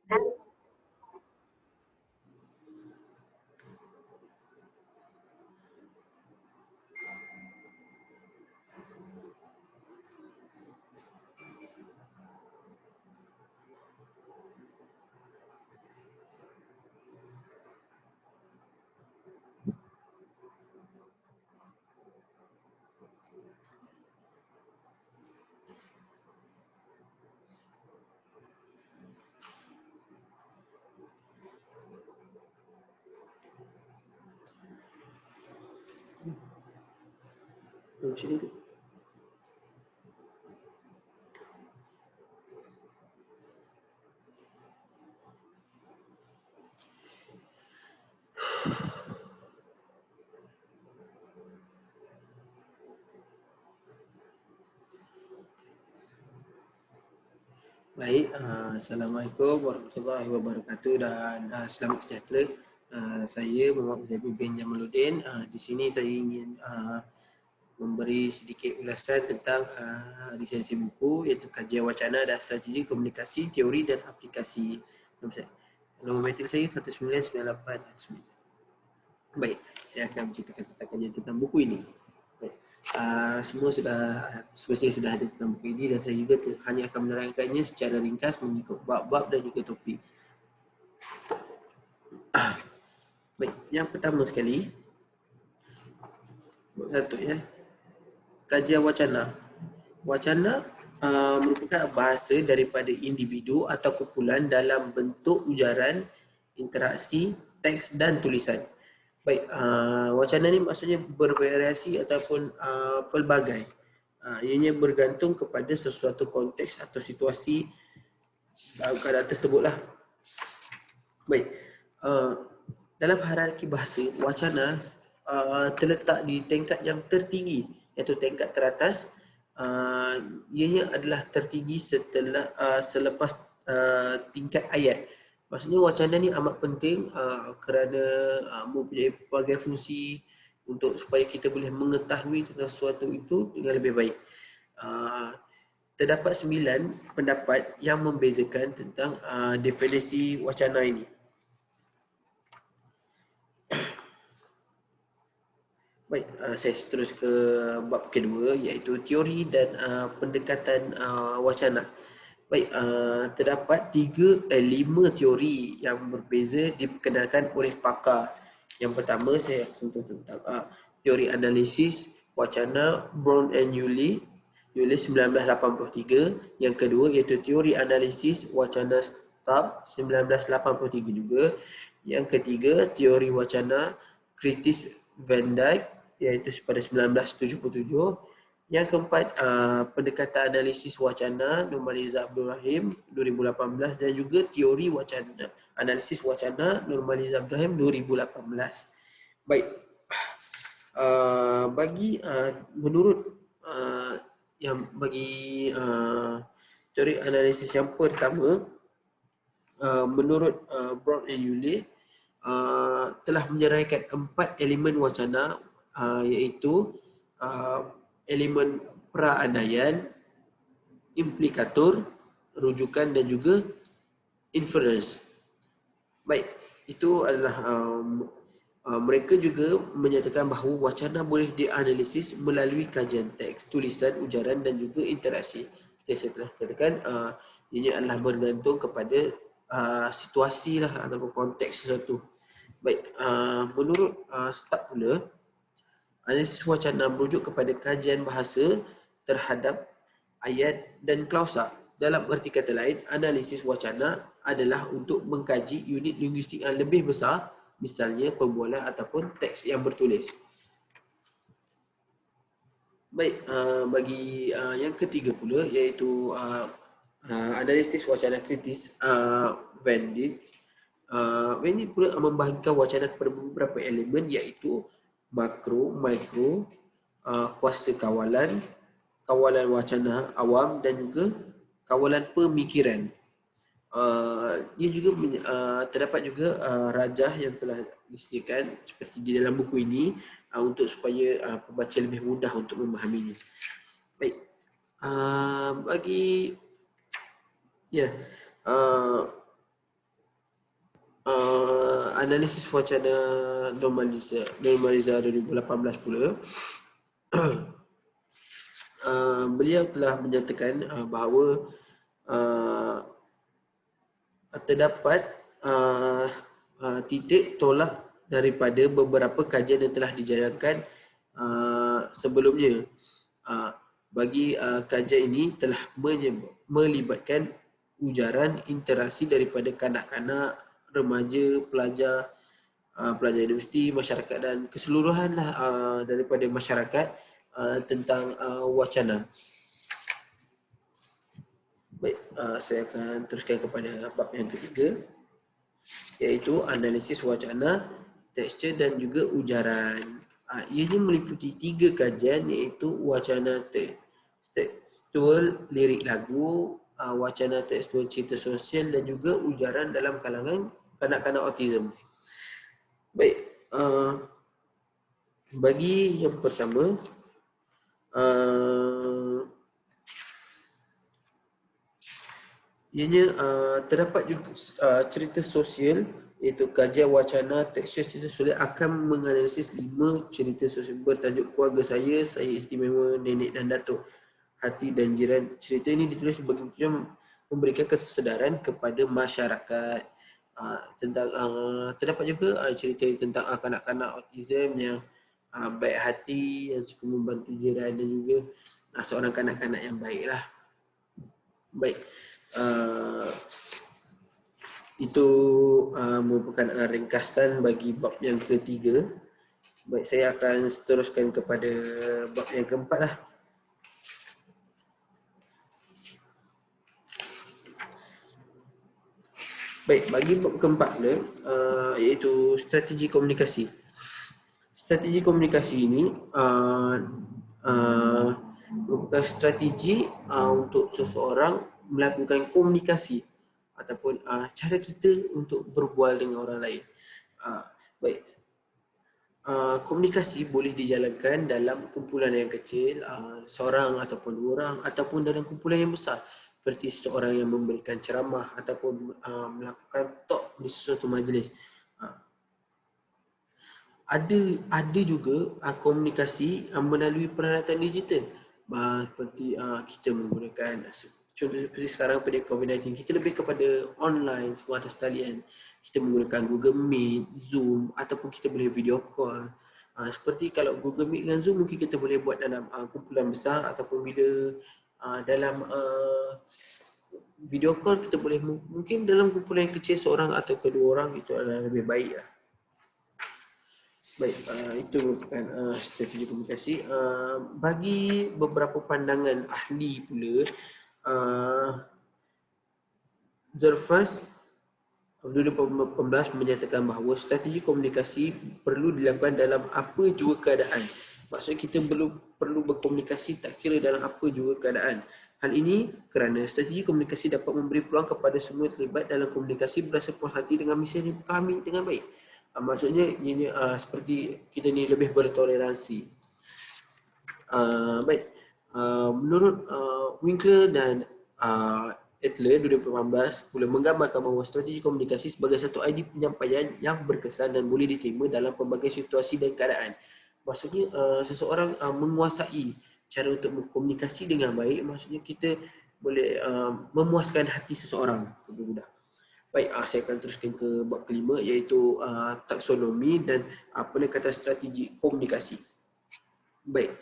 Macam ni. Baik, Assalamualaikum warahmatullahi wabarakatuh dan selamat sejahtera. Saya Muhammad Muzaffar bin Jamaluddin. Di sini saya ingin memberi sedikit ulasan tentang lisensi buku iaitu kajian wacana dan strategi komunikasi, teori dan aplikasi. Nombor matrik saya 1998. Baik, saya akan menceritakan tentang kajian tentang buku ini. Baik. Semua semestinya sudah ada tentang buku ini dan saya juga hanya akan menerangkannya secara ringkas mengikut bab-bab dan juga topik. Baik, yang pertama sekali, bab 1 ya. Kajian wacana. Wacana merupakan bahasa daripada individu atau kumpulan dalam bentuk ujaran, interaksi, teks dan tulisan. Baik, wacana ni maksudnya bervariasi ataupun pelbagai. Ianya bergantung kepada sesuatu konteks atau situasi keadaan tersebutlah. Baik, dalam hierarki bahasa, wacana terletak di tingkat yang tertinggi, iaitu tingkat teratas. Ianya adalah tertinggi selepas tingkat ayat. Maksudnya wacana ni amat penting kerana mempunyai pelbagai fungsi untuk supaya kita boleh mengetahui tentang sesuatu itu dengan lebih baik. Terdapat 9 pendapat yang membezakan tentang definisi wacana ini. Baik, saya terus ke bab kedua iaitu teori dan pendekatan wacana. Baik, terdapat 5 teori yang berbeza diperkenalkan oleh pakar. Yang pertama saya sentuh tentang teori analisis wacana Brown and Yulee 1983. Yang kedua iaitu teori analisis wacana Stubb 1983 juga. Yang ketiga teori wacana kritis Van Dyke iaitu pada 1977. Yang keempat, pendekatan analisis wacana Nurmaliza Abdul Rahim 2018 dan juga teori wacana analisis wacana Nurmaliza Abdul Rahim 2018. Baik, menurut teori analisis yang pertama, menurut Brown and Yulee telah menyeraikan 4 elemen wacana iaitu elemen pra-andaian, implikator, rujukan dan juga inference. Baik, itu adalah mereka juga menyatakan bahawa wacana boleh dianalisis melalui kajian teks, tulisan, ujaran dan juga interaksi. Seperti saya telah katakan, ini adalah bergantung kepada situasi lah ataupun konteks sesuatu. Baik, menurut Stubb pula, analisis wacana merujuk kepada kajian bahasa terhadap ayat dan klausa. Dalam erti kata lain, analisis wacana adalah untuk mengkaji unit linguistik yang lebih besar, misalnya perbualan ataupun teks yang bertulis. Baik, bagi yang ketiga pula iaitu analisis wacana kritis Van Dyke. Van Dyke pula membahagikan wacana kepada beberapa elemen iaitu makro, mikro, kuasa kawalan, kawalan wacana awam dan juga kawalan pemikiran. Dia juga terdapat juga rajah yang telah disediakan seperti di dalam buku ini untuk supaya pembaca lebih mudah untuk memahaminya. Baik, analisis wacana Normaliza 2018 pula, beliau telah menyatakan bahawa terdapat titik tolak daripada beberapa kajian yang telah dijalankan sebelumnya. Bagi kajian ini telah melibatkan ujaran interaksi daripada kanak-kanak, remaja, pelajar universiti, masyarakat dan keseluruhan daripada masyarakat tentang wacana. Baik, saya akan teruskan kepada bab yang ketiga, iaitu analisis wacana, tekstur dan juga ujaran. Ianya meliputi 3 kajian, iaitu wacana tekstual lirik lagu, wacana tekstual cerita sosial dan juga ujaran dalam kalangan kanak-kanak autism. Baik, bagi yang pertama, ianya terdapat juga cerita sosial, iaitu kajian wacana tekstur cerita sosial akan menganalisis 5 cerita sosial bertajuk Keluarga Saya Istimewa, Nenek dan Datuk, Hati dan Jiran. Cerita ini ditulis sebagai tujuan memberikan kesedaran kepada masyarakat tentang terdapat juga cerita tentang kanak-kanak autism yang baik hati, yang suka membantu jiran dan juga seorang kanak-kanak yang baiklah. Baik, itu merupakan ringkasan bagi bab yang ketiga. Baik, saya akan teruskan kepada bab yang keempat lah. Baik, bagi bab keempat pula, iaitu strategi komunikasi. Strategi komunikasi ini merupakan strategi untuk seseorang melakukan komunikasi ataupun cara kita untuk berbual dengan orang lain. Baik, komunikasi boleh dijalankan dalam kumpulan yang kecil, seorang ataupun dua orang, ataupun dalam kumpulan yang besar, seperti seorang yang memberikan ceramah ataupun melakukan talk di sesuatu majlis. Ada juga komunikasi melalui peralatan digital, seperti kita menggunakan, contoh seperti sekarang pada COVID-19, kita lebih kepada online semua atas talian. Kita menggunakan Google Meet, Zoom, ataupun kita boleh video call. Seperti kalau Google Meet dan Zoom mungkin kita boleh buat dalam kumpulan besar, ataupun bila dalam video call kita boleh mungkin dalam kumpulan yang kecil seorang atau kedua orang, itu adalah lebih baik lah. Baik, itu merupakan strategi komunikasi. Bagi beberapa pandangan ahli pula, Zerfas 2018 menyatakan bahawa strategi komunikasi perlu dilakukan dalam apa jua keadaan. Maksudnya kita perlu berkomunikasi tak kira dalam apa jua keadaan. Hal ini kerana strategi komunikasi dapat memberi peluang kepada semua terlibat dalam komunikasi berasa puas hati dengan misi yang dipahami dengan baik. Maksudnya ini seperti kita ni lebih bertoleransi. Baik, menurut Winkler dan Adler 2018 pula menggambarkan bahawa strategi komunikasi sebagai satu idea penyampaian yang berkesan dan boleh diterima dalam pelbagai situasi dan keadaan. Maksudnya seseorang menguasai cara untuk berkomunikasi dengan baik, maksudnya kita boleh memuaskan hati seseorang. Baik, saya akan teruskan ke bab kelima, iaitu taksonomi dan pendekatan strategi komunikasi. Baik,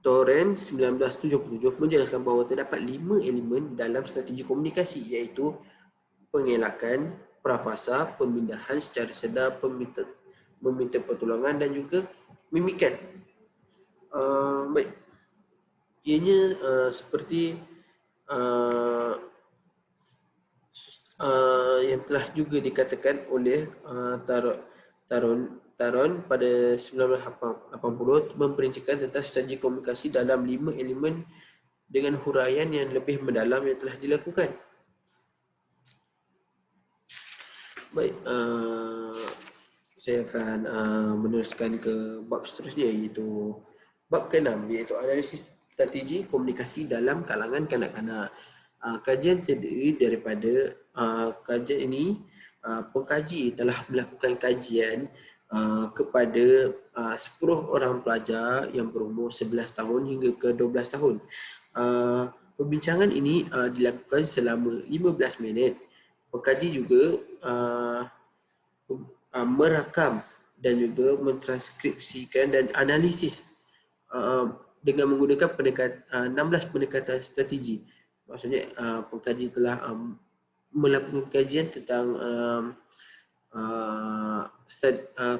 Torrent 1977 menjelaskan bahawa terdapat 5 elemen dalam strategi komunikasi, iaitu pengelakan, prafasa, pemindahan secara sedar, meminta pertolongan dan juga mimikan. Baik, ianya seperti yang telah juga dikatakan oleh Taron pada 1980 memperincikan tentang strategi komunikasi dalam 5 elemen dengan huraian yang lebih mendalam yang telah dilakukan. Baik, saya akan meneruskan ke bab seterusnya, iaitu bab ke-6, iaitu analisis strategi komunikasi dalam kalangan kanak-kanak. Kajian terdiri daripada kajian ini pengkaji telah melakukan kajian kepada 10 orang pelajar yang berumur 11 tahun hingga ke 12 tahun. Perbincangan ini dilakukan selama 15 minit. Pengkaji juga merakam dan juga mentranskripsikan dan analisis dengan menggunakan 16 pendekatan strategi. Maksudnya pengkaji telah melakukan kajian tentang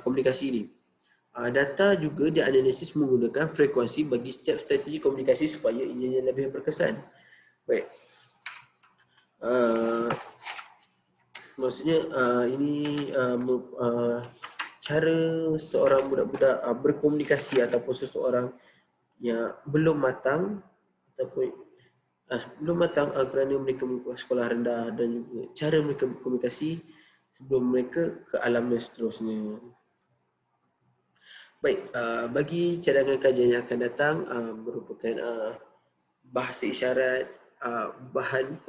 komunikasi ini. Data juga dianalisis menggunakan frekuensi bagi setiap strategi komunikasi supaya ianya lebih berkesan. Baik. Maksudnya ini cara seorang budak-budak berkomunikasi ataupun seseorang yang belum matang ataupun belum matang kerana mereka mempunyai sekolah rendah, dan juga cara mereka berkomunikasi sebelum mereka ke alam yang seterusnya. Baik, bagi cadangan kajian yang akan datang merupakan bahasa isyarat, bahan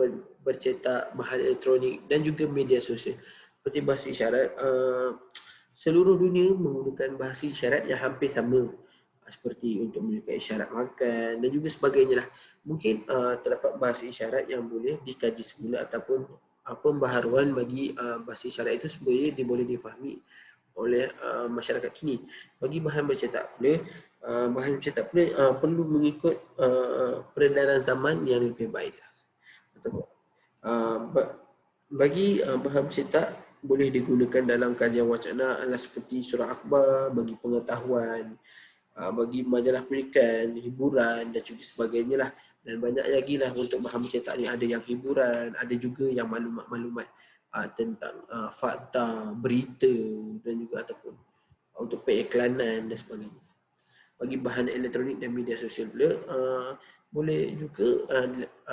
bercetak, bahan elektronik dan juga media sosial. Seperti bahasa isyarat, seluruh dunia menggunakan bahasa isyarat yang hampir sama, seperti untuk menunjukkan isyarat makan dan juga sebagainya lah. Mungkin terdapat bahasa isyarat yang boleh dikaji semula ataupun pembaharuan bagi bahasa isyarat itu supaya boleh difahami oleh masyarakat kini. Bagi bahan bercetak pula, perlu mengikut peredaran zaman yang lebih baik. Bagi bahan bercetak boleh digunakan dalam kajian wacana adalah seperti surah akhbar bagi pengetahuan, bagi majalah pendidikan, hiburan dan juga sebagainya lah. Dan banyak lagi lah untuk bahan bercetak ni, ada yang hiburan, ada juga yang maklumat-maklumat tentang fakta, berita dan juga ataupun untuk periklanan dan sebagainya. Bagi bahan elektronik dan media sosial pula, boleh juga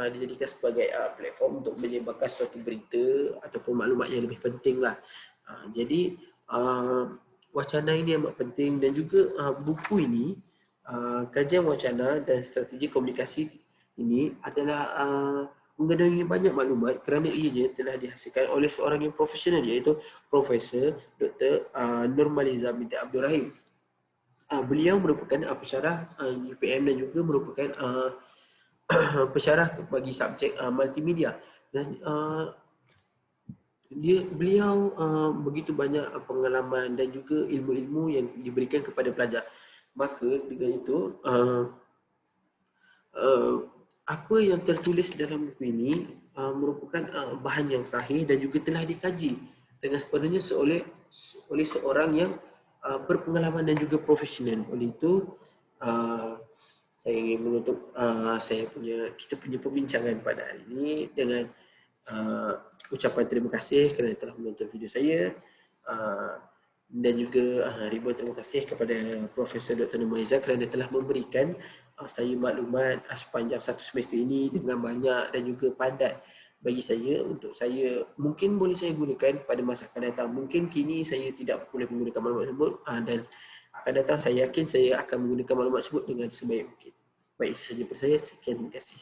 dijadikan sebagai platform untuk menyebarkan suatu berita ataupun maklumat yang lebih penting lah. Jadi wacana ini amat penting, dan juga buku ini, kajian wacana dan strategi komunikasi ini adalah mengandungi banyak maklumat kerana ianya telah dihasilkan oleh seorang yang profesional, iaitu Profesor Dr. Nurmaliza binti Abdul Rahim. Beliau merupakan pensyarah UPM dan juga merupakan pensyarah bagi subjek multimedia, dan beliau begitu banyak pengalaman dan juga ilmu-ilmu yang diberikan kepada pelajar. Maka dengan itu apa yang tertulis dalam buku ini merupakan bahan yang sahih dan juga telah dikaji dengan sepenuhnya oleh seorang yang berpengalaman dan juga profesional. Oleh itu saya ingin menutup kita punya perbincangan pada hari ini dengan ucapan terima kasih kerana telah menonton video saya, dan juga ribuan terima kasih kepada Profesor Dr. Nurmaliza kerana telah memberikan saya maklumat sepanjang satu semester ini dengan banyak dan juga padat bagi saya, untuk saya mungkin boleh saya gunakan pada masa akan datang. Mungkin kini saya tidak boleh menggunakan maklumat tersebut, dan akan datang saya yakin saya akan menggunakan maklumat tersebut dengan sebaik mungkin. Baik, itu saja dari saya. Sekian, terima kasih.